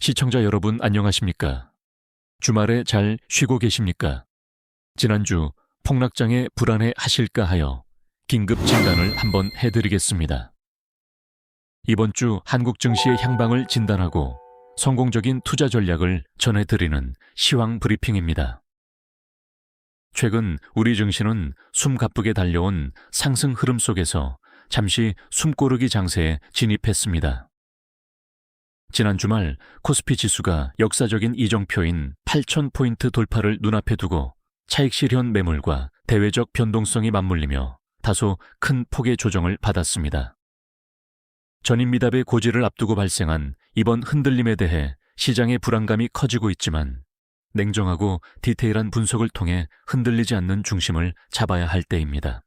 시청자 여러분 안녕하십니까? 주말에 잘 쉬고 계십니까? 지난주 폭락장애 불안해 하실까 하여 긴급 진단을 한번 해드리겠습니다. 이번 주 한국 증시의 향방을 진단하고 성공적인 투자 전략을 전해드리는 시황 브리핑입니다. 최근 우리 증시는 숨가쁘게 달려온 상승 흐름 속에서 잠시 숨고르기 장세에 진입했습니다. 지난 주말 코스피 지수가 역사적인 이정표인 8,000포인트 돌파를 눈앞에 두고 차익 실현 매물과 대외적 변동성이 맞물리며 다소 큰 폭의 조정을 받았습니다. 전인미답의 고지를 앞두고 발생한 이번 흔들림에 대해 시장의 불안감이 커지고 있지만 냉정하고 디테일한 분석을 통해 흔들리지 않는 중심을 잡아야 할 때입니다.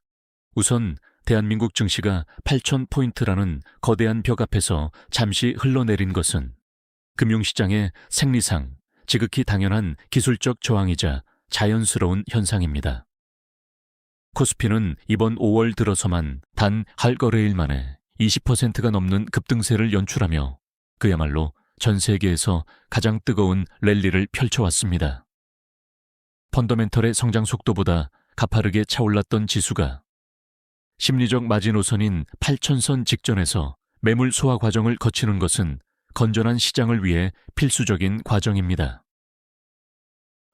우선 대한민국 증시가 8,000포인트라는 거대한 벽 앞에서 잠시 흘러내린 것은 금융시장의 생리상, 지극히 당연한 기술적 저항이자 자연스러운 현상입니다. 코스피는 이번 5월 들어서만 단 할거래일 만에 20%가 넘는 급등세를 연출하며 그야말로 전 세계에서 가장 뜨거운 랠리를 펼쳐왔습니다. 펀더멘털의 성장 속도보다 가파르게 차올랐던 지수가 심리적 마지노선인 8,000선 직전에서 매물 소화 과정을 거치는 것은 건전한 시장을 위해 필수적인 과정입니다.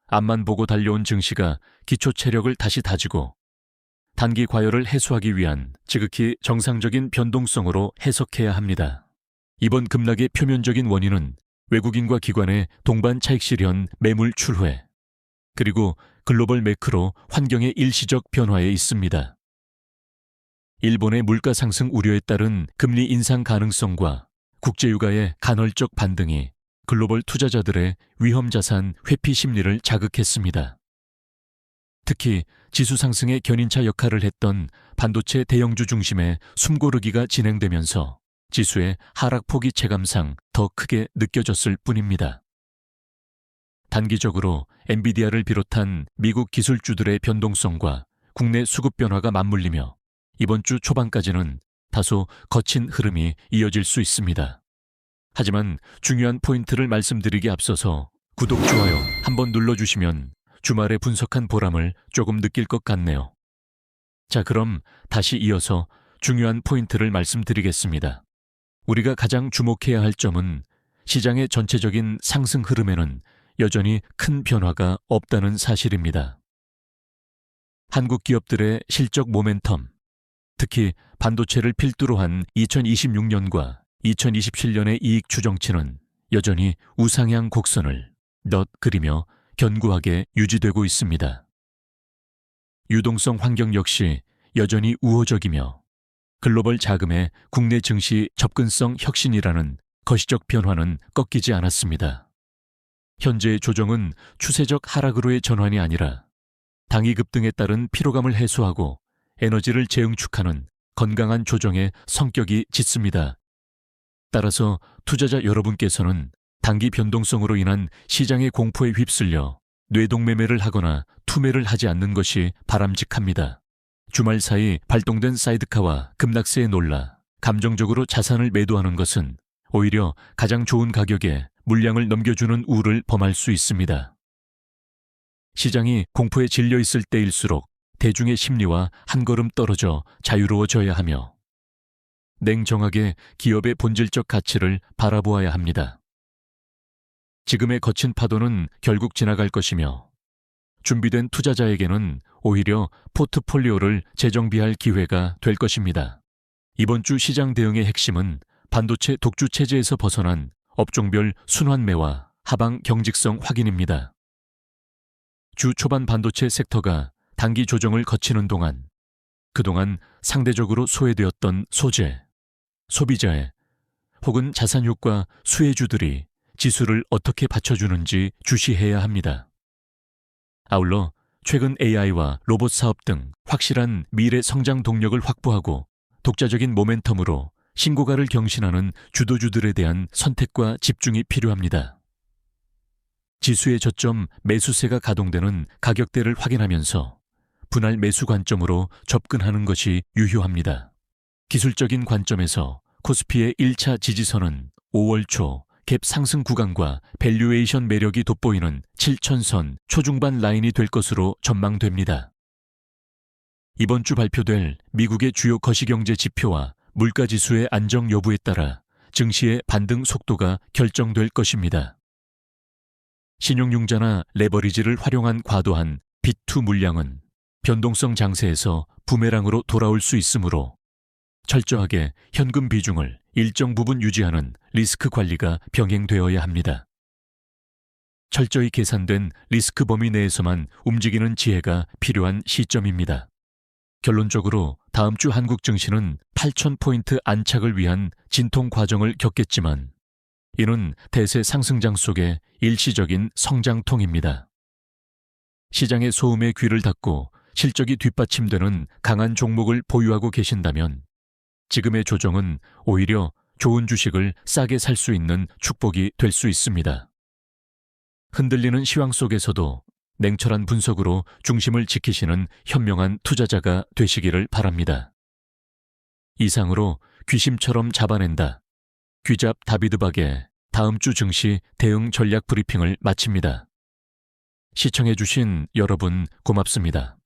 앞만 보고 달려온 증시가 기초 체력을 다시 다지고 단기 과열을 해소하기 위한 지극히 정상적인 변동성으로 해석해야 합니다. 이번 급락의 표면적인 원인은 외국인과 기관의 동반 차익 실현 매물 출회, 그리고 글로벌 매크로 환경의 일시적 변화에 있습니다. 일본의 물가 상승 우려에 따른 금리 인상 가능성과 국제유가의 간헐적 반등이 글로벌 투자자들의 위험자산 회피 심리를 자극했습니다. 특히 지수 상승의 견인차 역할을 했던 반도체 대형주 중심의 숨고르기가 진행되면서 지수의 하락폭이 체감상 더 크게 느껴졌을 뿐입니다. 단기적으로 엔비디아를 비롯한 미국 기술주들의 변동성과 국내 수급 변화가 맞물리며 이번 주 초반까지는 다소 거친 흐름이 이어질 수 있습니다. 하지만 중요한 포인트를 말씀드리기에 앞서서 구독, 좋아요 한번 눌러주시면 주말에 분석한 보람을 조금 느낄 것 같네요. 자, 그럼 다시 이어서 중요한 포인트를 말씀드리겠습니다. 우리가 가장 주목해야 할 점은 시장의 전체적인 상승 흐름에는 여전히 큰 변화가 없다는 사실입니다. 한국 기업들의 실적 모멘텀, 특히 반도체를 필두로 한 2026년과 2027년의 이익 추정치는 여전히 우상향 곡선을 그리며 견고하게 유지되고 있습니다. 유동성 환경 역시 여전히 우호적이며 글로벌 자금의 국내 증시 접근성 혁신이라는 거시적 변화는 꺾이지 않았습니다. 현재의 조정은 추세적 하락으로의 전환이 아니라 당위 급등에 따른 피로감을 해소하고 에너지를 재응축하는 건강한 조정의 성격이 짙습니다. 따라서 투자자 여러분께서는 단기 변동성으로 인한 시장의 공포에 휩쓸려 뇌동매매를 하거나 투매를 하지 않는 것이 바람직합니다. 주말 사이 발동된 사이드카와 급락세에 놀라 감정적으로 자산을 매도하는 것은 오히려 가장 좋은 가격에 물량을 넘겨주는 우를 범할 수 있습니다. 시장이 공포에 질려 있을 때일수록 대중의 심리와 한 걸음 떨어져 자유로워져야 하며 냉정하게 기업의 본질적 가치를 바라보아야 합니다. 지금의 거친 파도는 결국 지나갈 것이며 준비된 투자자에게는 오히려 포트폴리오를 재정비할 기회가 될 것입니다. 이번 주 시장 대응의 핵심은 반도체 독주 체제에서 벗어난 업종별 순환매와 하방 경직성 확인입니다. 주 초반 반도체 섹터가 단기 조정을 거치는 동안 그동안 상대적으로 소외되었던 소재, 소비자의 혹은 자산효과 수혜주들이 지수를 어떻게 받쳐주는지 주시해야 합니다. 아울러 최근 AI와 로봇 사업 등 확실한 미래 성장 동력을 확보하고 독자적인 모멘텀으로 신고가를 경신하는 주도주들에 대한 선택과 집중이 필요합니다. 지수의 저점 매수세가 가동되는 가격대를 확인하면서 분할 매수 관점으로 접근하는 것이 유효합니다. 기술적인 관점에서 코스피의 1차 지지선은 5월 초 갭 상승 구간과 밸류에이션 매력이 돋보이는 7,000선 초중반 라인이 될 것으로 전망됩니다. 이번 주 발표될 미국의 주요 거시경제 지표와 물가지수의 안정 여부에 따라 증시의 반등 속도가 결정될 것입니다. 신용융자나 레버리지를 활용한 과도한 빚투 물량은 변동성 장세에서 부메랑으로 돌아올 수 있으므로 철저하게 현금 비중을 일정 부분 유지하는 리스크 관리가 병행되어야 합니다. 철저히 계산된 리스크 범위 내에서만 움직이는 지혜가 필요한 시점입니다. 결론적으로 다음 주 한국 증시는 8,000포인트 안착을 위한 진통 과정을 겪겠지만 이는 대세 상승장 속의 일시적인 성장통입니다. 시장의 소음에 귀를 닫고 실적이 뒷받침되는 강한 종목을 보유하고 계신다면 지금의 조정은 오히려 좋은 주식을 싸게 살 수 있는 축복이 될 수 있습니다. 흔들리는 시황 속에서도 냉철한 분석으로 중심을 지키시는 현명한 투자자가 되시기를 바랍니다. 이상으로 귀심처럼 잡아낸다. 귀잡 다비드박의 다음 주 증시 대응 전략 브리핑을 마칩니다. 시청해주신 여러분 고맙습니다.